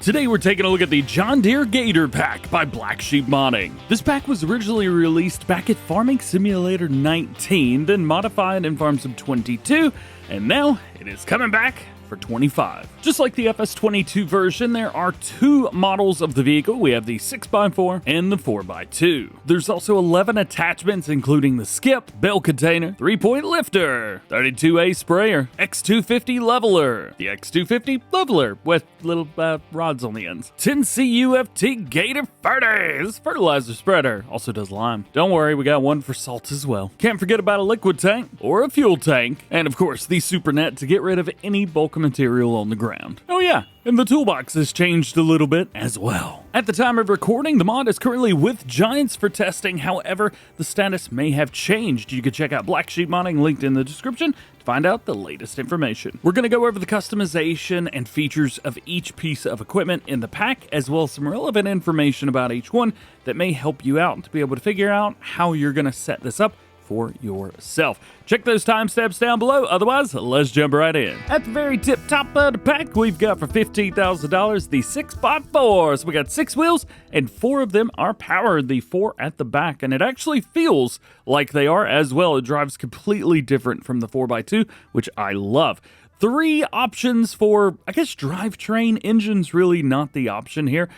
Today we're taking a look at the John Deere Gator pack by Blacksheep Modding. This pack was originally released back at Farming Simulator 19, then modified in Farm Sim 22, and now it is coming back for 25. Just like the FS25 version, there are two models of the vehicle. We have the 6x4 and the 4x2. There's also 11 attachments, including the skip, bale container, 3-point lifter, 32A sprayer, X250 leveler, the X250 leveler with little rods on the ends, 10 CUFT Gator fertilizer spreader, also does lime. Don't worry, we got one for salt as well. Can't forget about a liquid tank or a fuel tank, and of course the Supernet to get rid of any bulk material on the ground. Oh yeah, and the toolbox has changed a little bit as well. At the time of recording, the mod is currently with Giants for testing. However, the status may have changed. You can check out Blacksheep Modding, linked in the description, to find out the latest information. We're going to go over the customization and features of each piece of equipment in the pack, as well as some relevant information about each one that may help you out to be able to figure out how you're going to set this up for yourself. Check those timestamps down below. Otherwise, let's jump right in. At the very tip top of the pack, we've got for $15,000 the 6x4. So we got 6 wheels, and 4 of them are powered, the 4 at the back, and it actually feels like they are as well. It drives completely different from the 4x2, which I love. 3 options for, I guess, drivetrain. Engine's really not the option here.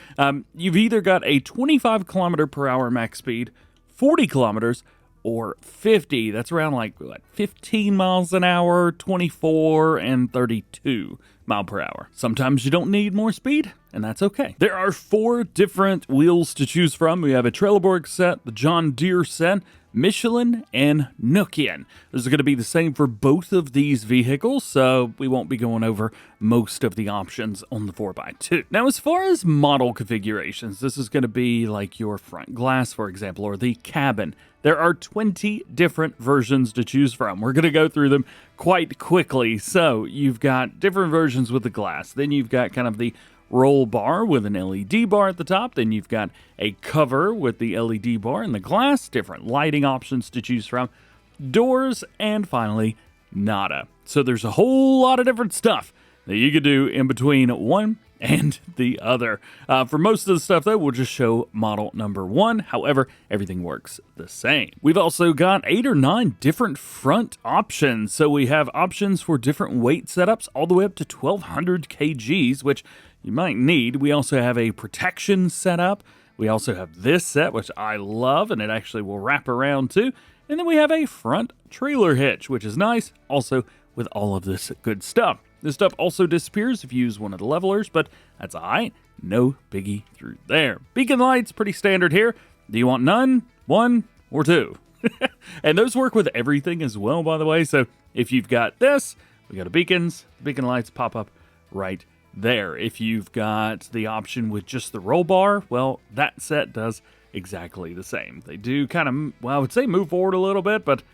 You've either got a 25 kilometer per hour max speed, 40 kilometers, or 50. That's around like what, 15 miles an hour, 24, and 32 mile per hour. Sometimes you don't need more speed, and that's okay. There are 4 different wheels to choose from. We have a Trelleborg set, the John Deere set, Michelin, and Nokian. This is going to be the same for both of these vehicles, so we won't be going over most of the options on the 4x2. Now, as far as model configurations, this is going to be like your front glass, for example, or the cabin. There are 20 different versions to choose from. We're going to go through them quite quickly. So you've got different versions with the glass. Then you've got kind of the roll bar with an LED bar at the top. Then you've got a cover with the LED bar and the glass, different lighting options to choose from, doors, and finally, nada. So there's a whole lot of different stuff that you could do in between one and the other. For most of the stuff, though, we'll just show model number 1. However, everything works the same. We've also got 8 or 9 different front options. So we have options for different weight setups all the way up to 1,200 kgs, which you might need. We also have a protection setup. We also have this set, which I love, and it actually will wrap around too. And then we have a front trailer hitch, which is nice, also with all of this good stuff. This stuff also disappears if you use one of the levelers, but that's alright. No biggie through there. Beacon lights, pretty standard here. Do you want none, 1, or 2? And those work with everything as well, by the way. So if you've got this, we got beacons. Beacon lights pop up right there. If you've got the option with just the roll bar, well, that set does exactly the same. They do kind of, well, I would say move forward a little bit, but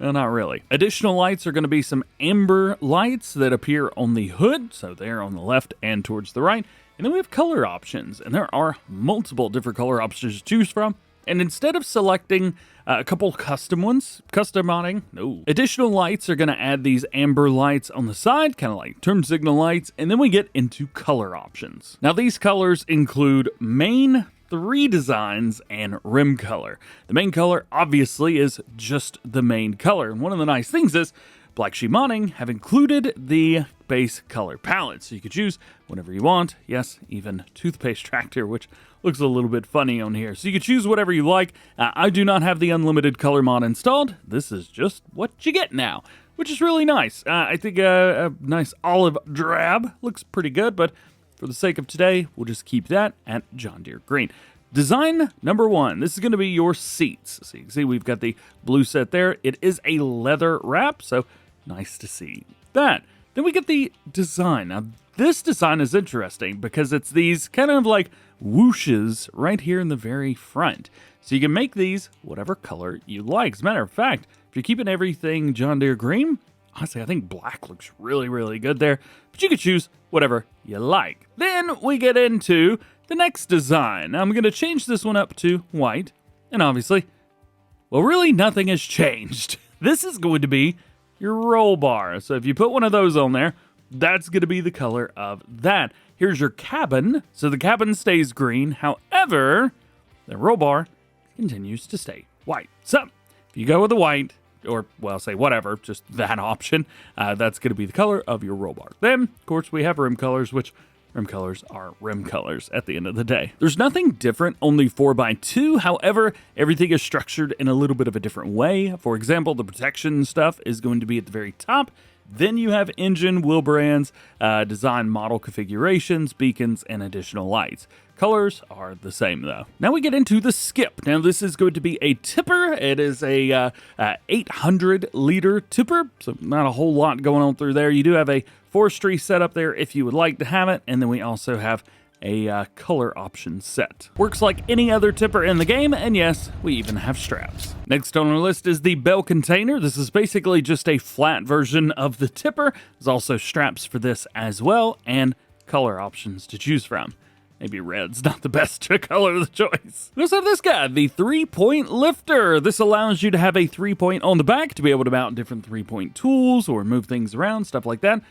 not really. Additional lights are going to be some amber lights that appear on the hood, so they're on the left and towards the right. And then we have color options, and there are multiple different color options to choose from. And instead of selecting a couple custom ones, custom modding, no. Additional lights are going to add these amber lights on the side, kind of like turn signal lights, and then we get into color options. Now, these colors include main, 3 designs, and rim color. The main color, obviously, is just the main color. And one of the nice things is Blacksheep Modding have included the base color palette, so you could choose whatever you want. Yes, even toothpaste tractor, which looks a little bit funny on here. So you could choose whatever you like. I do not have the unlimited color mod installed. This is just what you get now, which is really nice. I think a nice olive drab looks pretty good, but for the sake of today, we'll just keep that at John Deere Green. Design number 1. This is going to be your seats. So you can see we've got the blue set there. It is a leather wrap, so nice to see that. Then we get the design. Now, this design is interesting because it's these kind of like whooshes right here in the very front. So you can make these whatever color you like. As a matter of fact, if you're keeping everything John Deere green, honestly, I think black looks really, really good there. But you can choose whatever you like. Then we get into the next design. I'm going to change this one up to white. And obviously, well, really nothing has changed. This is going to be your roll bar. So if you put one of those on there, that's going to be the color of that. Here Here's your cabin. So the cabin stays green. However, the roll bar continues to stay white. So if you go with the white, or, well, say whatever, just that option, that's going to be the color of your roll bar. Then, of course, we have rim colors, which rim colors are rim colors at the end of the day. There's nothing different on the 4x2. However, everything is structured in a little bit of a different way. For example, the protection stuff is going to be at the very top. Then you have engine, wheel brands, design model configurations, beacons, and additional lights. Colors are the same though. Now we get into the skip. Now this is going to be a tipper. It is a 800 liter tipper, so not a whole lot going on through there. You do have a forestry setup there if you would like to have it, and then we also have a color option set. Works like any other tipper in the game, and yes, we even have straps. Next on our list is the Bale container. This is basically just a flat version of the tipper. There's also straps for this as well, and color options to choose from. Maybe red's not the best color of the choice. We also have this guy, the 3-point lifter. This allows you to have a 3-point on the back to be able to mount different 3-point tools or move things around, stuff like that.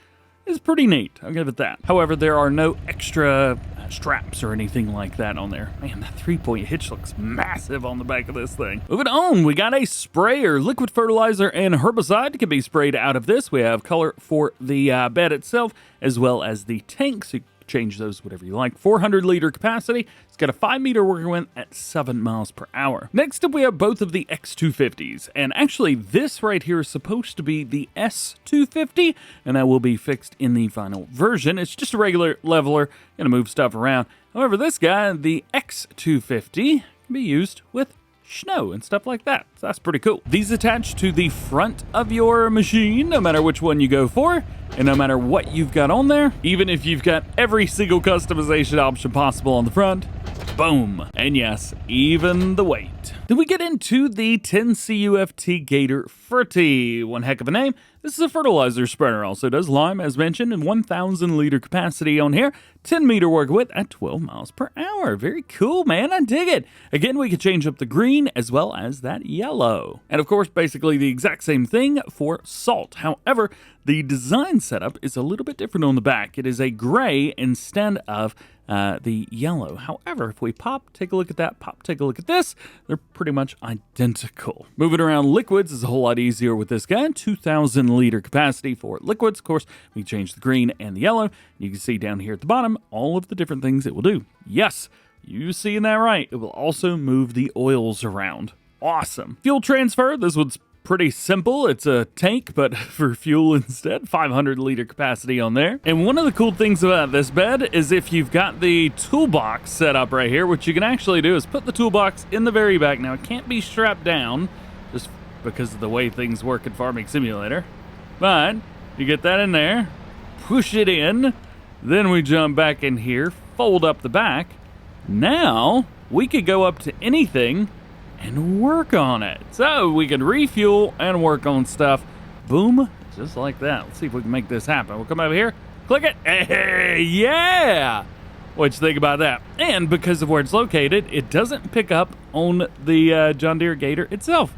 It's pretty neat, I'll give it that. However, there are no extra straps or anything like that on there. Man, that 3-point hitch looks massive on the back of this thing. Moving on, we got a sprayer. Liquid fertilizer and herbicide can be sprayed out of this. We have color for the bed itself, as well as the tank, so you can change those whatever you like. 400 liter capacity. It's got a 5 meter working width at 7 miles per hour. Next up, we have both of the X250s. And actually, this right here is supposed to be the S250, and that will be fixed in the final version. It's just a regular leveler, gonna move stuff around. However, this guy, the X250, can be used with snow and stuff like that. So that's pretty cool. These attach to the front of your machine, no matter which one you go for, and no matter what you've got on there, even if you've got every single customization option possible on the front, boom. And yes, even the weight. Then we get into the 10 CUFT Gator Ferty. One heck of a name. This is a fertilizer spreader. Also does lime, as mentioned, and 1,000 liter capacity on here. 10 meter work width at 12 miles per hour. Very cool, man. I dig it. Again, we could change up the green as well as that yellow. And of course, basically the exact same thing for salt. However, the design setup is a little bit different on the back. It is a gray instead of the yellow. However, if we take a look at that, take a look at this, they're pretty much identical. Moving around liquids is a whole lot easier with this guy. 2,000 liter capacity for liquids. Of course, we change the green and the yellow. You can see down here at the bottom all of the different things it will do. Yes, you seeing that right. It will also move the oils around. Awesome. Fuel transfer. This one's pretty simple. It's a tank, but for fuel instead. 500 liter capacity on there. And one of the cool things about this bed is if you've got the toolbox set up right here, what you can actually do is put the toolbox in the very back. Now, it can't be strapped down just because of the way things work in Farming Simulator. But you get that in there, push it in, then we jump back in here, fold up the back. Now, we could go up to anything and work on it. So we can refuel and work on stuff. Boom, just like that. Let's see if we can make this happen. We'll come over here, click it. Hey, yeah! What you think about that? And because of where it's located, it doesn't pick up on the John Deere Gator itself.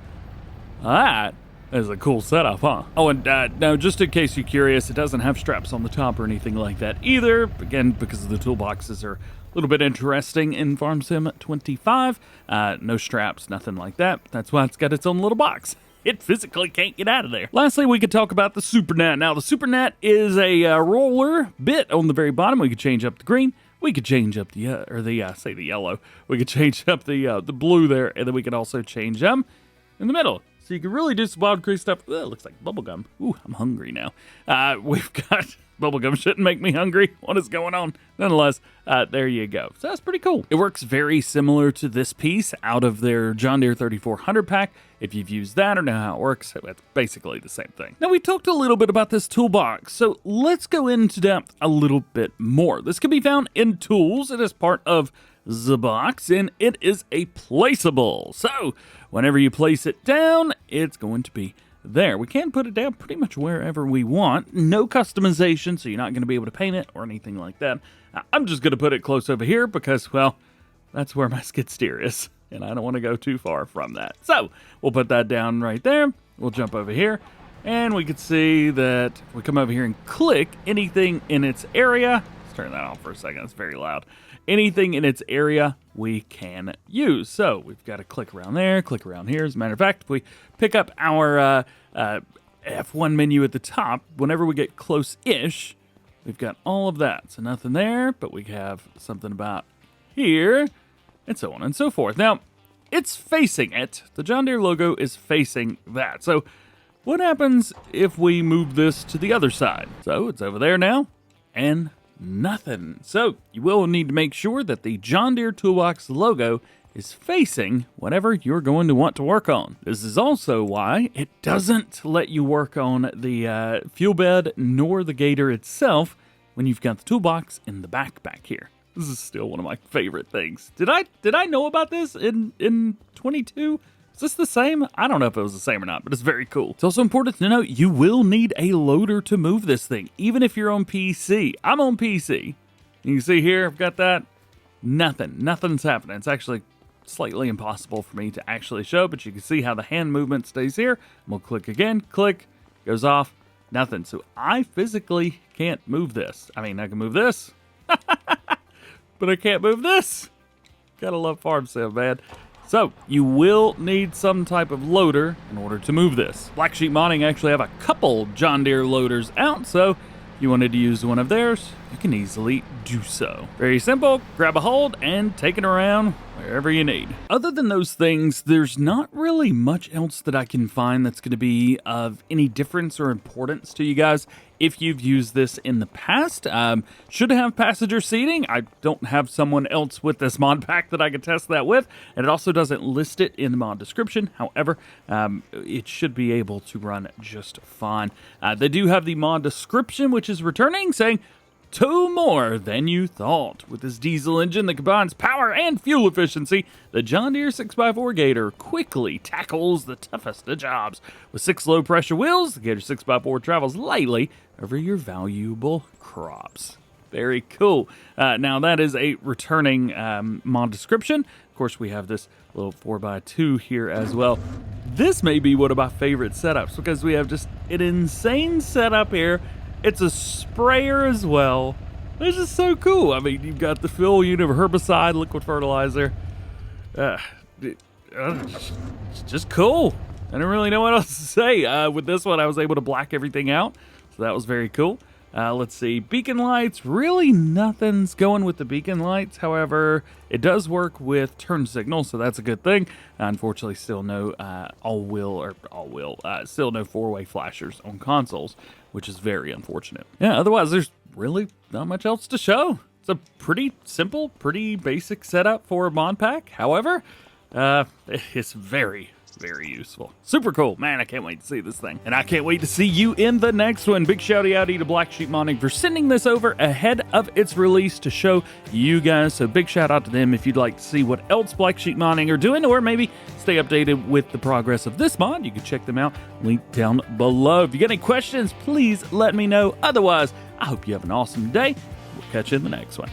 That is a cool setup, huh? Oh, and now, just in case you're curious, it doesn't have straps on the top or anything like that either. Again, because of the toolboxes are a little bit interesting in Farm Sim 25. No straps, nothing like that. That's why it's got its own little box. It physically can't get out of there. Lastly, we could talk about the Supernet. Now, the Supernet is a roller bit on the very bottom. We could change up the green. We could change up the yellow. We could change up the blue there, and then we could also change them in the middle. So you can really do some wild, crazy stuff. Ugh, looks like bubblegum. Ooh, I'm hungry now. We've got bubblegum. Shouldn't make me hungry. What is going on? Nonetheless, there you go. So that's pretty cool. It works very similar to this piece out of their John Deere 3400 pack. If you've used that or know how it works, it's basically the same thing. Now, we talked a little bit about this toolbox, so let's go into depth a little bit more. This can be found in tools. It is part of the box, and it is a placeable. So whenever you place it down, it's going to be there. We can put it down pretty much wherever we want. No customization, so you're not going to be able to paint it or anything like that. I'm just going to put it close over here because, well, that's where my skid steer is, and I don't want to go too far from that. So we'll put that down right there. We'll jump over here, and we can see that if we come over here and click anything in its area, it's turn that off for a second. It's very loud. Anything in its area we can use. So we've got to click around there, click around here. As a matter of fact, if we pick up our F1 menu at the top, whenever we get close-ish, we've got all of that. So nothing there, but we have something about here, and so on and so forth. Now, it's facing it. The John Deere logo is facing that. So what happens if we move this to the other side? So it's over there now, and nothing. So you will need to make sure that the John Deere Toolbox logo is facing whatever you're going to want to work on. This is also why it doesn't let you work on the fuel bed nor the Gator itself when you've got the toolbox in the back here. This is still one of my favorite things. Did I know about this in 22? Is this the same? I don't know if it was the same or not, but it's very cool. It's also important to note you will need a loader to move this thing, even if you're on PC. I'm on PC. You can see here, I've got that. Nothing's happening. It's actually slightly impossible for me to actually show, but you can see how the hand movement stays here. We'll click again, click, goes off, nothing. So I physically can't move this. I mean, I can move this, but I can't move this. Gotta love farm sim, man. So you will need some type of loader in order to move this. Blacksheep Modding actually have a couple John Deere loaders out, so if you wanted to use one of theirs, you can easily do so. Very simple, grab a hold and take it around wherever you need. Other than those things, there's not really much else that I can find that's going to be of any difference or importance to you guys. If you've used this in the past, should have passenger seating. I don't have someone else with this mod pack that I could test that with, and it also doesn't list it in the mod description. However, it should be able to run just fine. They do have the mod description, which is returning, saying, 2 more than you thought. With this diesel engine that combines power and fuel efficiency, the John Deere 6x4 Gator quickly tackles the toughest of jobs. With 6 low-pressure wheels, the Gator 6x4 travels lightly over your valuable crops. Very cool. Now, that is a returning mod description. Of course, we have this little 4x2 here as well. This may be one of my favorite setups because we have just an insane setup here. It's a sprayer as well. This is so cool. I mean, you've got the fuel unit of herbicide, liquid fertilizer. It's just cool. I don't really know what else to say. With this one, I was able to black everything out, so that was very cool. Let's see, beacon lights. Really nothing's going with the beacon lights. However, it does work with turn signals, so that's a good thing. Unfortunately, still no still no 4-way flashers on consoles, which is very unfortunate. Yeah, otherwise, there's really not much else to show. It's a pretty simple, pretty basic setup for a mod pack. However, it's very useful. Super cool. Man, I can't wait to see this thing. And I can't wait to see you in the next one. Big shouty outy to Blacksheep Modding for sending this over ahead of its release to show you guys. So big shout out to them if you'd like to see what else Blacksheep Modding are doing, or maybe stay updated with the progress of this mod. You can check them out. Link down below. If you got any questions, please let me know. Otherwise, I hope you have an awesome day. We'll catch you in the next one.